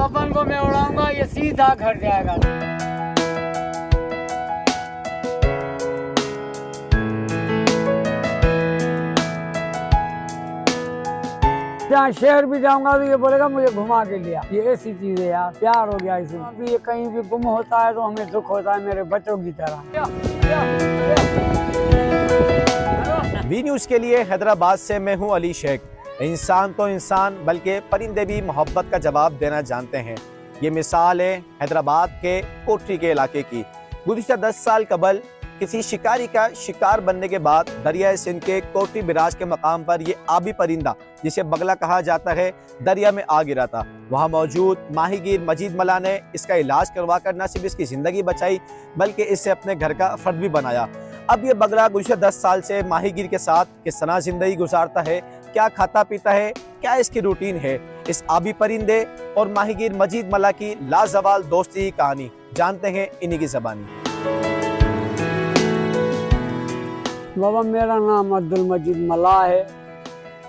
बबन को मैं उड़ाऊंगा, ये सीधा घर जाएगा। जहाँ शहर भी जाऊंगा तो ये बोलेगा मुझे घुमा के लिया। ये ऐसी चीज है यार, प्यार हो गया इसमें। अभी ये कहीं भी गुम होता है तो हमें दुख होता है, मेरे बच्चों की तरह। वी न्यूज़ के लिए हैदराबाद से मैं हूं अली शेख। इंसान तो इंसान बल्कि परिंदे भी मोहब्बत का जवाब देना जानते हैं। ये मिसाल है हैदराबाद के कोठरी के इलाके की। गुज़िश्ता 10 साल कबल किसी शिकारी का शिकार बनने के बाद दरिया सिंध के कोठरी बिराज के मकाम पर ये आबी परिंदा, जिसे बगला कहा जाता है, दरिया में आ गिरा था। वहाँ मौजूद माहीगीर मजीद मला ने इसका इलाज करवा कर न सिर्फ इसकी ज़िंदगी बचाई बल्कि इससे अपने घर का फर्द भी बनाया। अब ये बगला गुज़िश्ता 10 साल से माहीगीर के साथ किस तरह ज़िंदगी गुजारता है, क्या खाता पीता है, क्या इसकी रूटीन है, इस आबी परिंदे और माहीगीर मजीद मला की लाजवाल दोस्ती की कहानी जानते हैं इन्हीं की ज़बानी। बाबा मेरा नाम अब्दुल मजीद मला है।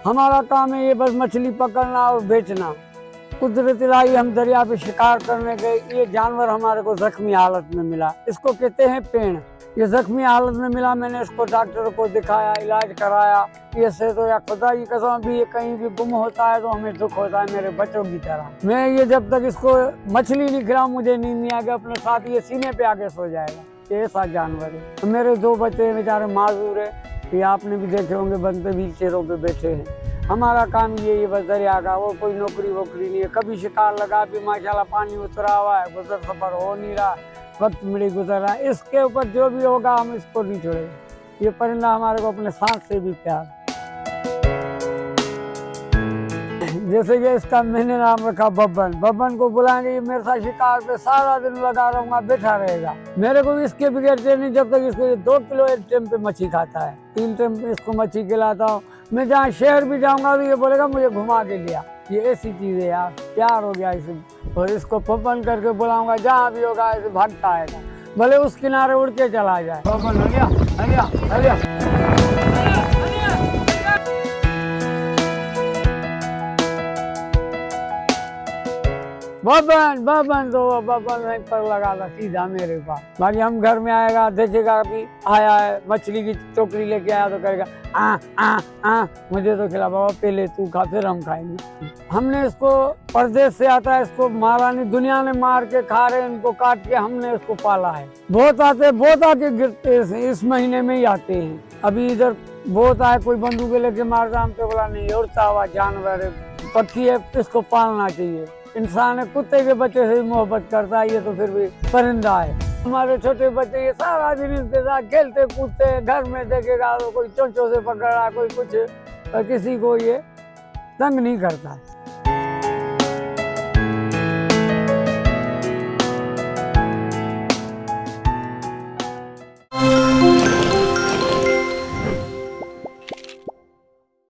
हमारा काम है ये बस मछली पकड़ना और बेचना। कुदरती लाई हम दरिया पे शिकार करने गए, ये जानवर हमारे को जख्मी हालत में मिला। इसको कहते हैं पेड़। ये जख्मी हालत में मिला, मैंने इसको डॉक्टर को दिखाया, इलाज कराया। ये से तो या खुदा की कसम भी ये कहीं भी गुम होता है तो हमें दुख होता है, मेरे बच्चों की तरह। मैं ये जब तक इसको मछली नहीं खिलाऊं मुझे नींद नहीं आएगा। अपने साथ ये सीने पे आके सो जाएगा। ऐसा जानवर है। मेरे 2 बच्चे बेचारे माजूर है, ये आपने भी देखे होंगे, बंदे व्हील चेयरों पे बैठे हैं। हमारा काम ये बस दरिया का, वो कोई नौकरी वोकरी नहीं है। कभी शिकार लगा भी माशाल्लाह पानी उतरा हुआ है, गुजर सफर हो नहीं रहा, वक्त मिली गुजर रहा है। इसके ऊपर जो भी होगा हम इसको नहीं छोड़ेंगे। ये परिंदा हमारे को अपने सांस से भी प्यार। जैसे कि इसका मैंने नाम रखा बब्बन। बब्बन को बुलाएंगे, ये मेरे साथ शिकार पे सारा दिन लगा रहूंगा, बैठा रहेगा। मेरे को इसके बगैर नहीं, जब तक इसको ये 2 किलो एक टाइम पे मच्छी खाता है। 3 टाइम पे इसको मच्छी खिलाता हूँ। मैं जहाँ शहर भी जाऊंगा तो ये बोलेगा मुझे घुमा के लिया। ये ऐसी चीज है यार, प्यार हो गया इसे। और इसको बब्बन करके बुलाऊंगा, जहाँ भी होगा ऐसे भागता आएगा, भले उस किनारे उड़ के चला जाए। बब्बन हो गया, हो गया, हो गया। बबन बबन तो बबन वहीं पर लगा था सीधा मेरे पास। बाकी हम घर में आएगा, देखेगा अभी आया है, मछली की टोकरी लेके आया तो कहेगा आ मुझे तो खिला बाबा, पहले तू खा फिर हम खाएंगे। हमने इसको परदेश से आता है, इसको मारा नहीं, दुनिया ने मार के खा रहे, इनको काट के हमने इसको पाला है। बहुत आते, बहुत आके गिरते, इस महीने में ही आते हैं। अभी इधर बहुत आए, कोई बंदूक लेके मारता, हम तो बोला नहीं, उड़ता हुआ जानवर है, पक्षी है, इसको पालना चाहिए। इंसान है, कुत्ते के बच्चे से भी मोहब्बत करता है, ये तो फिर भी परिंदा है। हमारे छोटे बच्चे ये सारा दिन इसके साथ खेलते कूदते, घर में देखेगा तो कोई चोंचों से पकड़ रहा, कोई कुछ, किसी को ये तंग नहीं करता है।